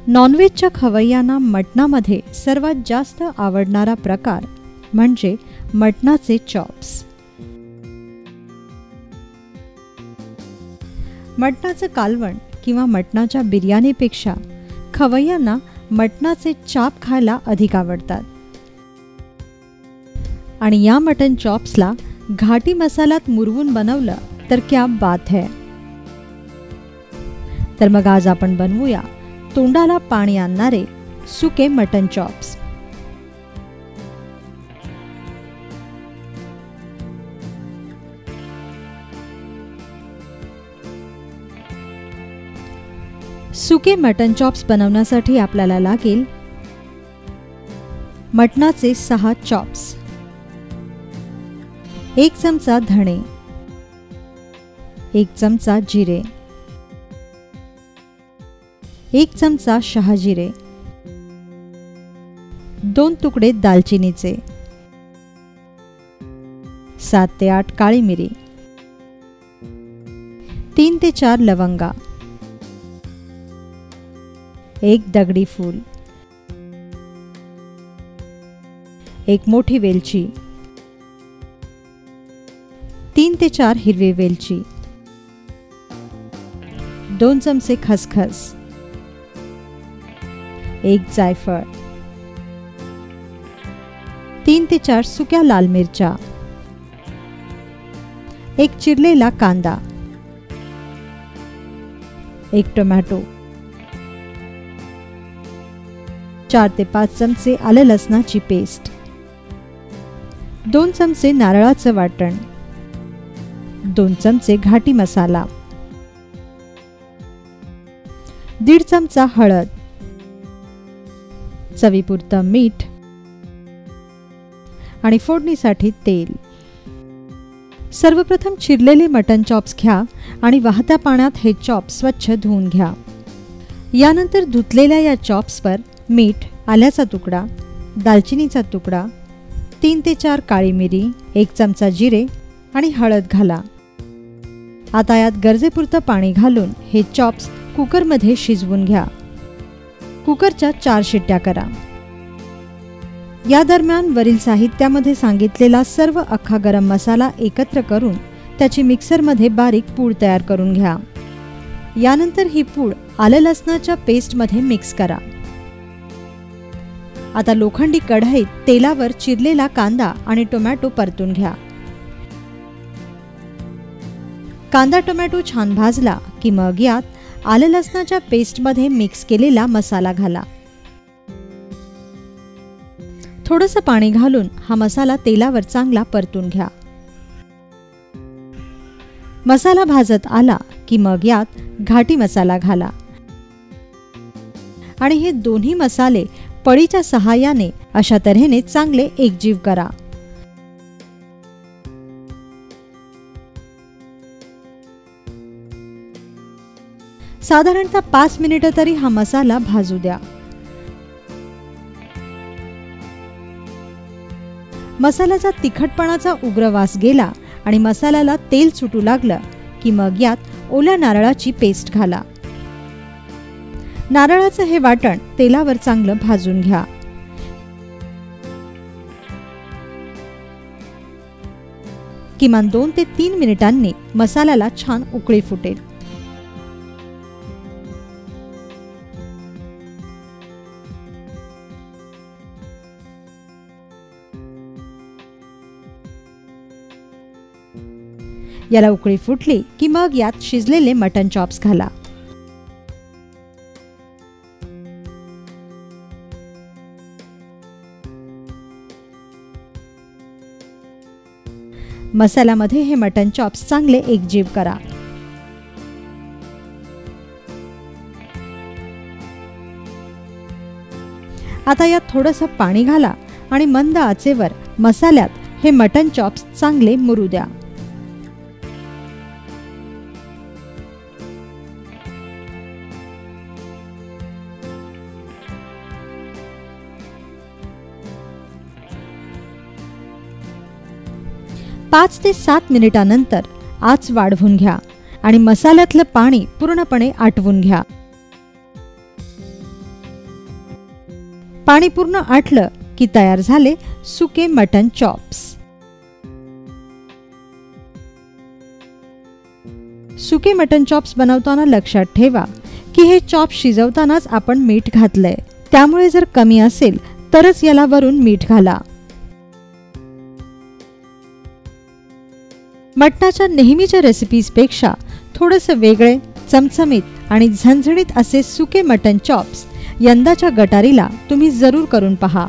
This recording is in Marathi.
नॉनव्हेजच्या खवय्यांना मटणामध्ये सर्वात जास्त आवडणारा प्रकार म्हणजे मटणाचे चॉप्स. मटणाचं कालवण किंवा मटणाच्या बिर्याणीपेक्षा खवय्यांना मटणाचे चाप खायला अधिक आवडतात. आणि या मटण चॉप्सला घाटी मसाल्यात मुरवून बनवलं तर क्या बात है. तर मग आज आपण बनवूया तोंडाला पाणी आणणारे सुके मटण चॉप्स. सुके मटण चॉप्स बनवण्यासाठी आपल्याला लागेल मटणाचे 6 चॉप्स, 1 चमचा धणे, 1 चमचा जिरे, 1 चमचा शहाजिरे, 2 तुकडे दालचिनीचे, 7 ते 8 काळी मिरी, 3 ते 4 लवंगा, 1 दगडी फूल, 1 मोठी वेलची, 3 ते 4 हिरवी वेलची, 2 चमचे खसखस, 1 जायफळ, 3 ते 4 सुक्या लाल मिरच्या, 1 चिरलेला कांदा, 1 टोमॅटो, 4 ते 5 चमचे आलं लसणाची पेस्ट, 2 चमचे नारळाचं वाटण, 2 चमचे घाटी मसाला, 1.5 चमचा हळद, चवीपुरतं मीठ आणि फोडणीसाठी तेल. सर्वप्रथम चिरलेले मटण चॉप्स घ्या आणि वाहत्या पाण्यात हे चॉप्स स्वच्छ धुवून घ्या. यानंतर धुतलेल्या या चॉप्सवर मीठ, आल्याचा तुकडा, दालचिनीचा तुकडा, 3 ते 4 काळी मिरी, 1 चमचा जिरे आणि हळद घाला. आता यात गरजेपुरतं पाणी घालून हे चॉप्स कुकरमध्ये शिजवून घ्या. कुकरच्या 4 शिट्ट्या करा. या दरम्यान वरील साहित्यामध्ये सांगितलेला सर्व अख्खा गरम मसाला एकत्र करून त्याची मिक्सरमध्ये बारीक पूड तयार करून घ्या. यानंतर ही पूड आलं लसणाच्या पेस्टमध्ये मिक्स करा. आता लोखंडी कढईत तेलावर चिरलेला कांदा आणि टोमॅटो परतून घ्या. कांदा टोमॅटो छान भाजला की मग यात आलं लसणाच्या पेस्टमध्ये मिक्स केलेला मसाला घाला. थोडंसं पाणी घालून हा मसाला तेलावर चांगला परतून घ्या. मसाला भाजत आला की मग यात घाटी मसाला घाला आणि हे दोन्ही मसाले पळीच्या सहाय्याने अशा तऱ्हेने चांगले एकजीव करा. साधारणतः 5 मिनिटं तरी हा मसाला भाजू द्या. मसाल्याचा तिखटपणाचा उग्र वास गेला आणि मसाल्याला तेल सुटू लागलं की मग यात ओल्या नारळाची पेस्ट घाला. नारळाचं हे वाटण तेलावर चांगलं भाजून घ्या. किमान 2 ते 3 मिनिटांनी मसाल्याला छान उकळी फुटेल. याला उकळी फुटली की मग यात शिजलेले मटण चॉप्स घाला. मसाल्यामध्ये हे मटण चॉप्स चांगले एकजीव करा. आता यात थोडंसं पाणी घाला आणि मंद आचेवर मसाल्यात हे मटण चॉप्स चांगले मुरू द्या. पाच ते 7 मिनिटांनंतर आच वाढवून घ्या आणि मसाल्यातलं पाणी पूर्णपणे आटवून घ्या. पाणी पूर्ण आटलं की तयार झाले सुके मटण चॉप्स. सुके मटण चॉप्स बनवताना लक्षात ठेवा की हे चॉप्स शिजवतानाच आपण मीठ घातलंय, त्यामुळे जर कमी असेल तरच याला वरून मीठ घाला. मटणाच्या नेहमीच्या रेसिपीजपेक्षा थोडेसे वेगळे, चमचमीत आणि झणझणीत असे सुके मटण चॉप्स यंदाच्या गटारीला तुम्ही जरूर करून पहा.